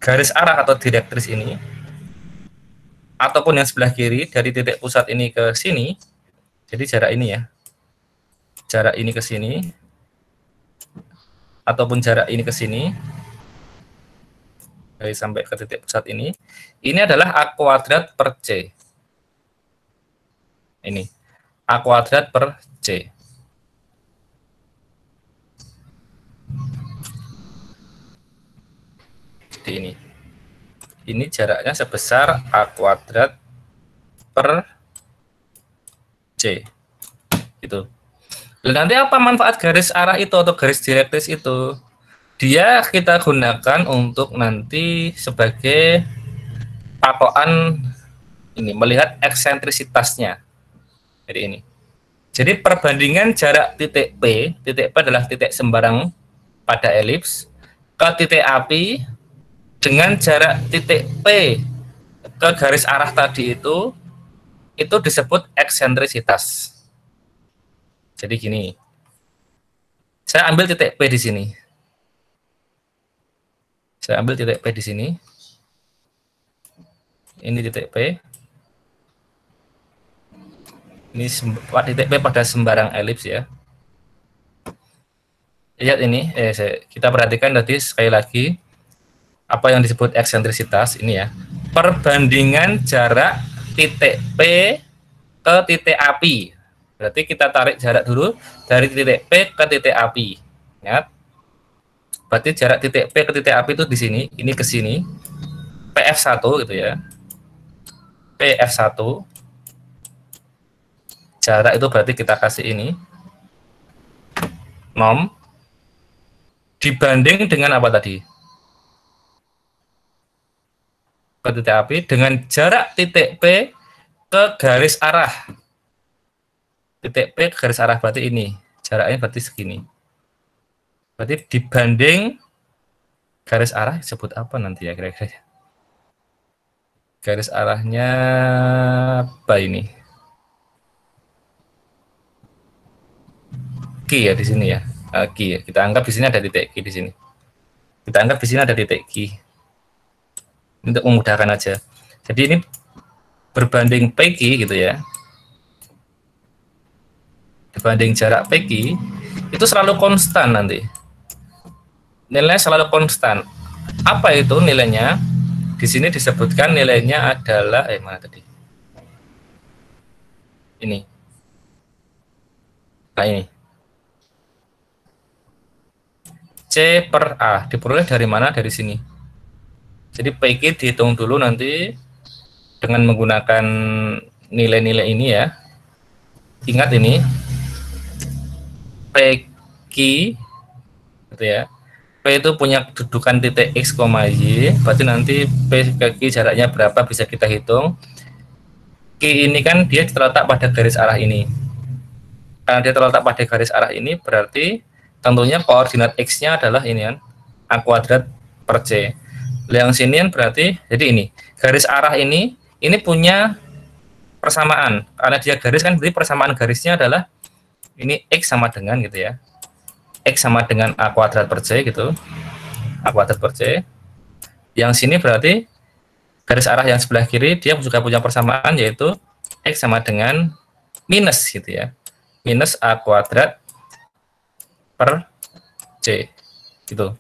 garis arah atau direktris ini, ataupun yang sebelah kiri dari titik pusat ini ke sini, jadi jarak ini ya, jarak ini ke sini, ataupun jarak ini ke sini, dari sampai ke titik pusat ini adalah A² per C. Ini A² per C. Ini jaraknya sebesar A² per C. Gitu. Dan nanti apa manfaat garis arah itu atau garis direktris itu? Dia kita gunakan untuk nanti sebagai patokan ini, melihat eksentrisitasnya. Jadi ini. Jadi perbandingan jarak titik P adalah titik sembarang pada elips, ke titik api dengan jarak titik P ke garis arah tadi itu disebut eksentrisitas. Jadi gini, saya ambil titik P di sini. Saya ambil titik P di sini. Ini titik P. Ini titik P pada sembarang elips ya. Lihat ini, kita perhatikan tadi sekali lagi. Apa yang disebut eksentrisitas ini ya, perbandingan jarak titik P ke titik api. Berarti kita tarik jarak dulu dari titik P ke titik api. Ingat, berarti jarak titik P ke titik api itu di sini, ini ke sini, PF1 gitu ya, PF1. Jarak itu berarti kita kasih ini nom dibanding dengan apa tadi? Ke titik api dengan jarak titik P ke garis arah. Titik P ke garis arah berarti ini. Jaraknya berarti segini. Berarti dibanding garis arah disebut apa nanti ya kira-kira? Garis arahnya apa ini? Q ya di sini ya. Q ya. Kita anggap di sini ada titik Q di sini. Kita anggap di sini ada titik Q. Untuk memudahkan aja. Jadi ini berbanding PQ gitu ya. Dibanding jarak PQ itu selalu konstan nanti. Nilainya selalu konstan. Apa itu nilainya? Di sini disebutkan nilainya adalah mana tadi? ini. Nah ini. C per A diperoleh dari mana? Dari sini. Jadi PQ dihitung dulu nanti dengan menggunakan nilai-nilai ini ya. Ingat ini PQ gitu ya. P itu punya kedudukan titik X, Y, berarti nanti P ke Q jaraknya berapa bisa kita hitung. Q ini kan dia terletak pada garis arah ini. Karena dia terletak pada garis arah ini, berarti tentunya koordinat X-nya adalah ini kan, A kuadrat per C. Yang sini kan berarti, jadi ini, garis arah ini punya persamaan. Karena dia garis kan, berarti persamaan garisnya adalah, ini X sama dengan gitu ya. X sama dengan A kuadrat per C gitu. A kuadrat per C. Yang sini berarti, garis arah yang sebelah kiri, dia juga punya persamaan, yaitu X sama dengan minus gitu ya. Minus A kuadrat per C gitu.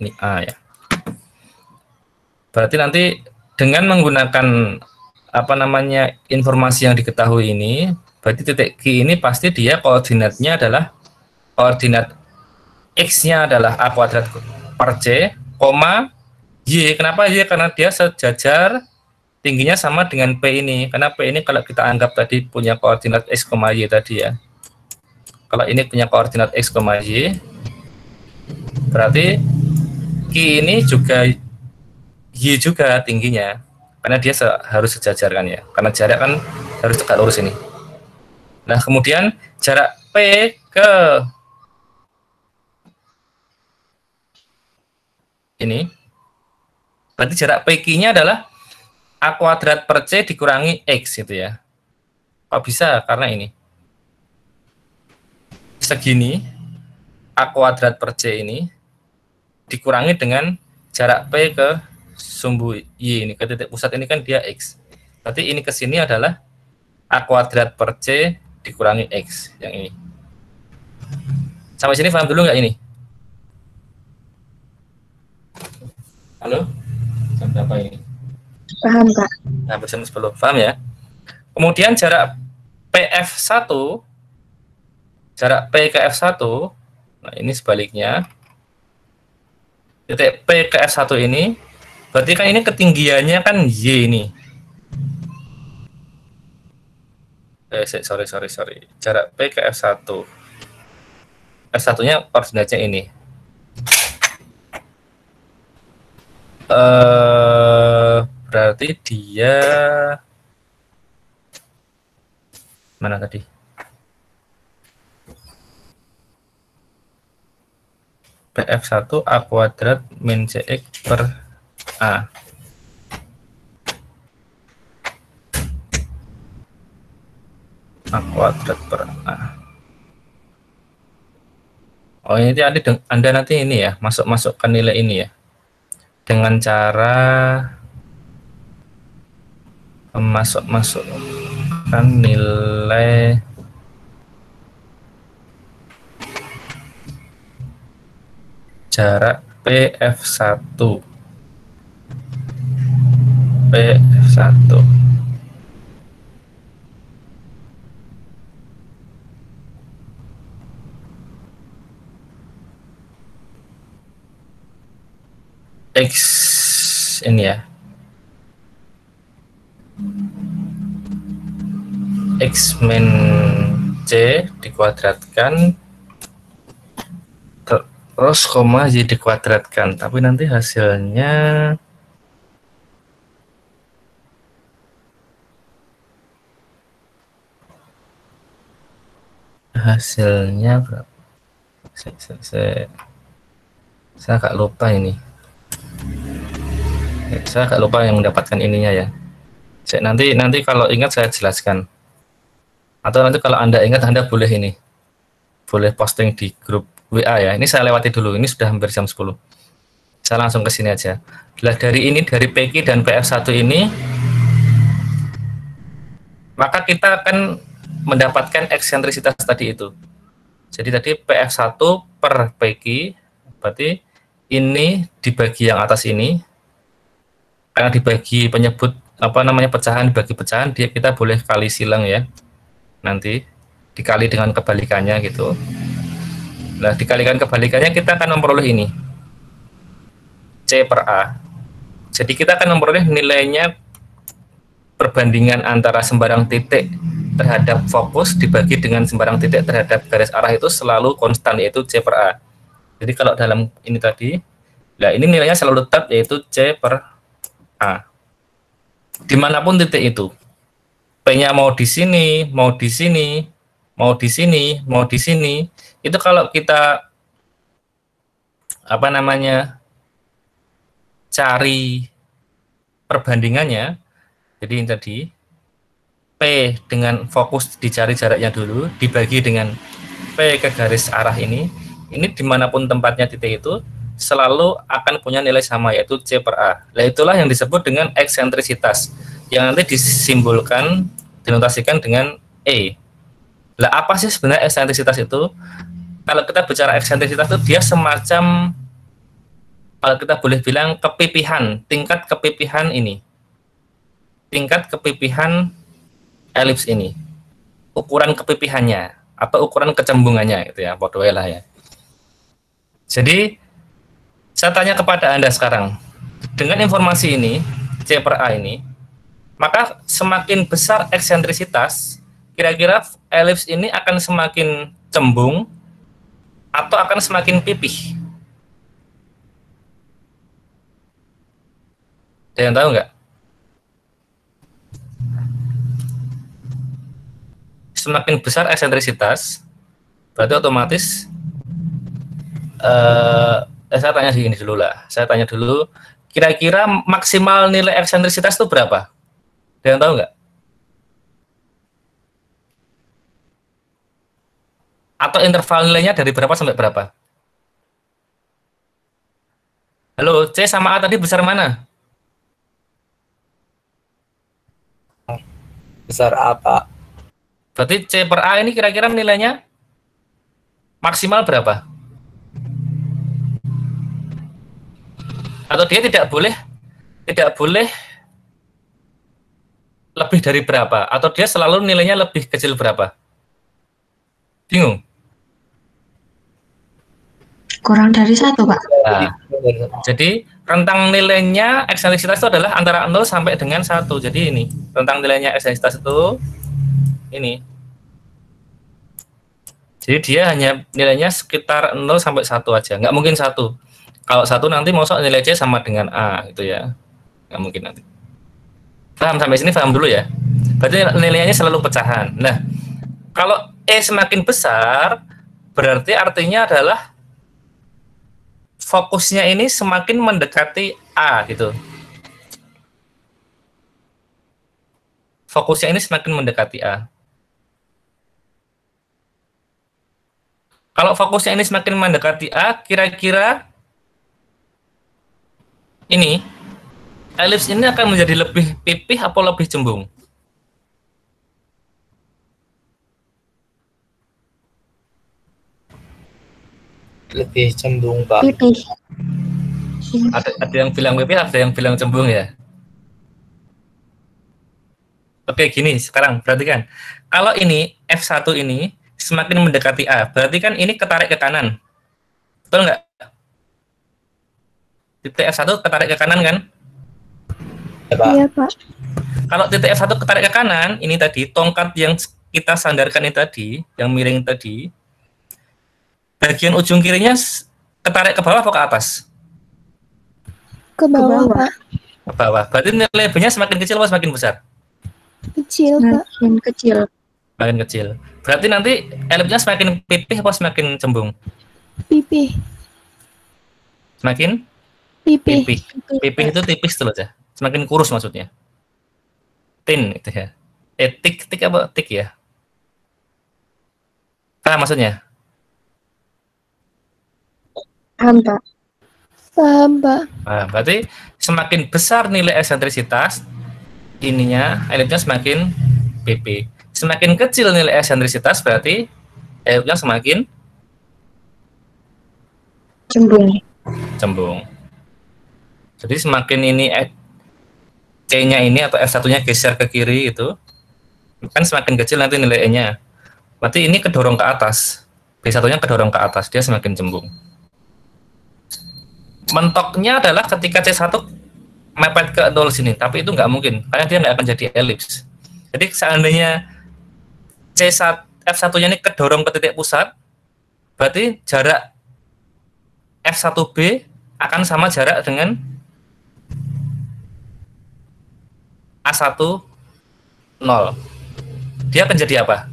Ini A ya. Berarti nanti dengan menggunakan apa namanya informasi yang diketahui ini, berarti titik Q ini pasti dia koordinatnya adalah koordinat X-nya adalah A kuadrat per C, koma Y. Kenapa Y? Karena dia sejajar tingginya sama dengan P ini. Karena P ini kalau kita anggap tadi punya koordinat X, Y tadi ya. Kalau ini punya koordinat X, Y, berarti Q ini juga Y juga tingginya. Karena dia harus sejajar kan ya. Karena jarak kan harus tegak lurus ini. Nah, kemudian jarak P ke ini, berarti jarak PQ-nya adalah A kuadrat per C dikurangi X gitu ya. Kok bisa? Karena ini. Segini, A kuadrat per C ini dikurangi dengan jarak P ke sumbu Y ini, ke titik pusat ini kan dia X. Berarti ini ke sini adalah A kuadrat per C dikurangi X, yang ini. Sampai sini paham dulu nggak ini? Halo? Sampai apa ini? Paham, Kak. Sampai jam 10, paham ya? Kemudian jarak PF1, jarak P ke F1, nah ini sebaliknya. Titik P ke F1 ini, berarti kan ini ketinggiannya kan Y ini. Sorry. Jarak P ke F1. F1-nya koordinatnya ini. Berarti dia mana tadi? PF1 A kuadrat min CX per A. A kuadrat per A. Oh, ini Anda nanti ini ya, masukkan nilai ini ya. Dengan cara masukkan nilai jarak PF1. X ini ya. X min C dikuadratkan terus koma Y dikuadratkan, tapi nanti hasilnya berapa? Saya agak lupa ini. Saya agak lupa yang mendapatkan ininya ya. Nanti kalau ingat saya jelaskan. Atau nanti kalau Anda ingat, Anda boleh posting di grup WA ya. Ini saya lewati dulu. Ini sudah hampir jam 10. Saya langsung ke sini aja. Dari PQ dan PF1 ini, maka kita akan mendapatkan eksentrisitas tadi itu. Jadi tadi PF1 per PQ, berarti ini dibagi yang atas ini, karena dibagi penyebut apa namanya pecahan dibagi pecahan, kita boleh kali silang ya, nanti dikali dengan kebalikannya gitu. Nah, dikalikan kebalikannya kita akan memperoleh ini C per A. Jadi kita akan memperoleh nilainya perbandingan antara sembarang titik terhadap fokus dibagi dengan sembarang titik terhadap garis arah itu selalu konstan, yaitu C per A. Jadi kalau dalam ini tadi, nah ini nilainya selalu tetap, yaitu C per A. Dimanapun titik itu, P-nya mau di sini, mau di sini, mau di sini, mau di sini, itu kalau kita apa namanya cari perbandingannya, jadi ini tadi P dengan fokus dicari jaraknya dulu, dibagi dengan P ke garis arah ini dimanapun tempatnya titik itu selalu akan punya nilai sama, yaitu C per A. Nah, itulah yang disebut dengan eksentrisitas, yang nanti disimbolkan, dinotasikan dengan E. Lah, apa sih sebenarnya eksentrisitas itu? Kalau kita bicara eksentrisitas itu dia semacam, kalau kita boleh bilang, kepipihan, tingkat kepipihan ini. Tingkat kepipihan elips ini. Ukuran kepipihannya atau ukuran kecembungannya gitu ya, bodoh lah ya. Jadi saya tanya kepada Anda sekarang, dengan informasi ini, C per A ini, maka semakin besar eksentrisitas, kira-kira elips ini akan semakin cembung atau akan semakin pipih? Ada yang tahu nggak? Semakin besar eksentrisitas, berarti otomatis saya tanya gini dulu lah. Saya tanya dulu, kira-kira maksimal nilai eksentrisitas itu berapa? Ada yang tahu nggak? Atau interval nilainya dari berapa sampai berapa? Halo, C sama A tadi besar mana? Besar A, Pak. Berarti C per A ini kira-kira nilainya maksimal berapa? Atau dia tidak boleh lebih dari berapa? Atau dia selalu nilainya lebih kecil berapa? Bingung? Kurang dari 1, Pak. Nah, jadi rentang nilainya eksentrisitas itu adalah antara 0 sampai dengan 1. Jadi ini, rentang nilainya eksentrisitas itu ini. Jadi dia hanya nilainya sekitar 0 sampai 1 aja. Nggak mungkin 1. Kalau 1 nanti masuk nilai C sama dengan A gitu ya. Nggak mungkin nanti. Paham sampai sini, paham dulu ya. Berarti nilainya selalu pecahan. Nah, kalau E semakin besar, berarti artinya adalah fokusnya ini semakin mendekati A gitu. Fokusnya ini semakin mendekati A. Kalau fokusnya ini semakin mendekati A, kira-kira ini elips ini akan menjadi lebih pipih atau lebih cembung? Lebih cembung, Pak. Pipih. Ada yang bilang pipih, ada yang bilang cembung ya. Oke, gini sekarang perhatikan. Kalau ini F1 ini semakin mendekati A, berarti kan ini ketarik ke kanan. Betul nggak? Titik F1 ketarik ke kanan kan? Ya, Pak. Iya, Pak. Kalau titik F1 ketarik ke kanan, ini tadi tongkat yang kita sandarkan ini tadi, yang miring tadi, bagian ujung kirinya ketarik ke bawah atau ke atas? Ke bawah, bawah. Pak. Ke bawah. Berarti nilai B-nya semakin kecil atau semakin besar? Kecil, Pak. Makin kecil. Semakin kecil. Berarti nanti elipsnya semakin pipih atau semakin cembung? Pipih. Semakin Pipih. pipih. Pipih itu tipis tuh aja. Semakin kurus maksudnya. Tin itu ya. Tik apa? Tik ya. Paham maksudnya? Paham, Pak. Paham, Pak. Nah, berarti semakin besar nilai eksentrisitas, ininya elipsnya semakin pipih. Semakin kecil nilai eksentrisitas berarti elipsnya semakin Cembung. cembung. Jadi semakin ini C-nya ini atau F1-nya geser ke kiri itu, kan semakin kecil nanti nilai E-nya. Berarti ini kedorong ke atas. B1-nya kedorong ke atas, dia semakin cembung. Mentoknya adalah ketika C1 mepet ke 0 sini, tapi itu nggak mungkin, karena dia nggak akan jadi elips. Jadi seandainya F1-nya ini kedorong ke titik pusat, berarti jarak F1B akan sama jarak dengan A1 0. Dia akan jadi apa?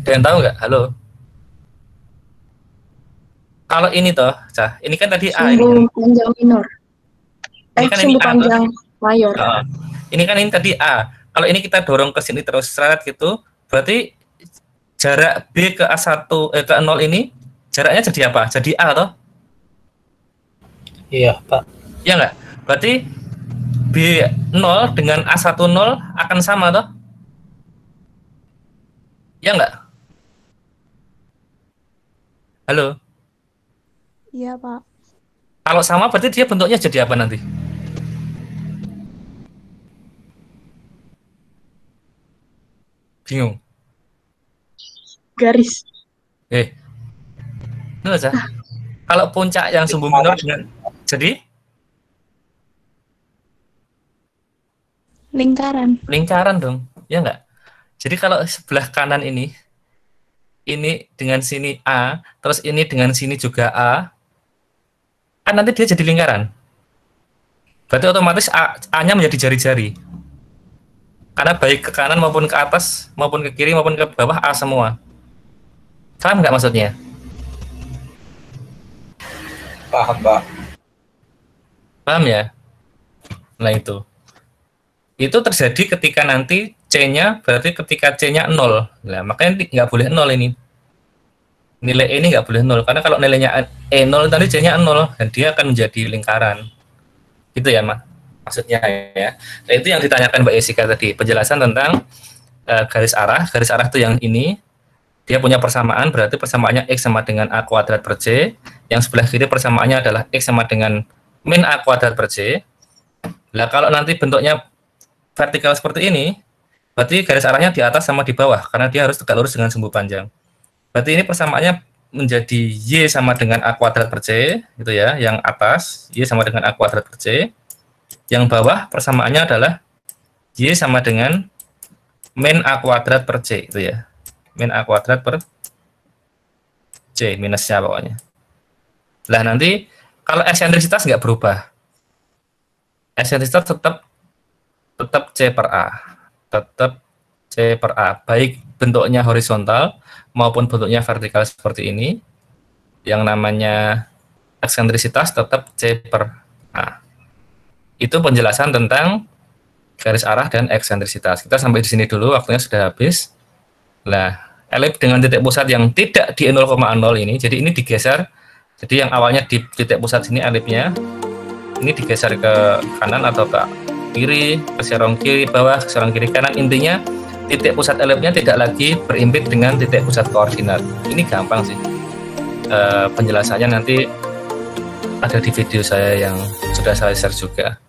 Ada yang tahu nggak? Halo? Kalau ini toh, Cah, ini kan tadi A ini. Sumbu panjang minor. Ini kan ini Sumbu A, panjang mayor. Ini kan ini tadi A. Kalau ini kita dorong ke sini terus seret gitu, berarti jarak B ke A1 ke 0 ini jaraknya jadi apa? Jadi A toh? Iya, Pak. Ya nggak? Berarti B0 dengan A10 akan sama toh? Ya nggak? Halo? Iya, Pak. Kalau sama berarti dia bentuknya jadi apa nanti? Bingung? Garis. Ini aja. Kalau puncak yang sumbu minor dengan jadi Lingkaran dong, ya nggak? Jadi kalau sebelah kanan ini dengan sini A, terus ini dengan sini juga A, kan nanti dia jadi lingkaran. Berarti otomatis A-nya menjadi jari-jari. Karena baik ke kanan maupun ke atas, maupun ke kiri maupun ke bawah A semua. Paham nggak maksudnya? Paham, Pak. Paham ya? Nah itu terjadi ketika nanti C-nya, berarti ketika C-nya 0. Nah, makanya nggak boleh 0 ini. Nilai E ini nggak boleh 0. Karena kalau nilainya E0, tadi C-nya 0. Dan dia akan menjadi lingkaran. Gitu ya, maksudnya ya. Nah, itu yang ditanyakan Mbak Jessica tadi. Penjelasan tentang garis arah. Garis arah itu yang ini. Dia punya persamaan, berarti persamaannya X sama dengan A kuadrat per C. Yang sebelah kiri persamaannya adalah X sama dengan min A kuadrat per C. Nah, kalau nanti bentuknya vertikal seperti ini, berarti garis arahnya di atas sama di bawah, karena dia harus tegak lurus dengan sumbu panjang. Berarti ini persamaannya menjadi Y sama dengan A kuadrat per C, gitu ya. Yang atas, Y sama dengan A kuadrat per C. Yang bawah, persamaannya adalah Y sama dengan min A kuadrat per C, itu ya. Min A kuadrat per C, minusnya pokoknya. Nah, nanti kalau eksentrisitas nggak berubah. Eksentrisitas tetap C per A. Tetap C per A. Baik bentuknya horizontal maupun bentuknya vertikal seperti ini. Yang namanya eksentrisitas tetap C per A. Itu penjelasan tentang garis arah dan eksentrisitas. Kita sampai di sini dulu, waktunya sudah habis. Nah, elips dengan titik pusat yang tidak di 0,0 ini, jadi ini digeser. Jadi yang awalnya di titik pusat sini elipsnya, ini digeser ke kanan atau ke kiri, ke serong kiri bawah, ke serong kiri kanan. Intinya titik pusat elipsnya tidak lagi berimpit dengan titik pusat koordinat. Ini gampang sih. Penjelasannya nanti ada di video saya yang sudah saya share juga.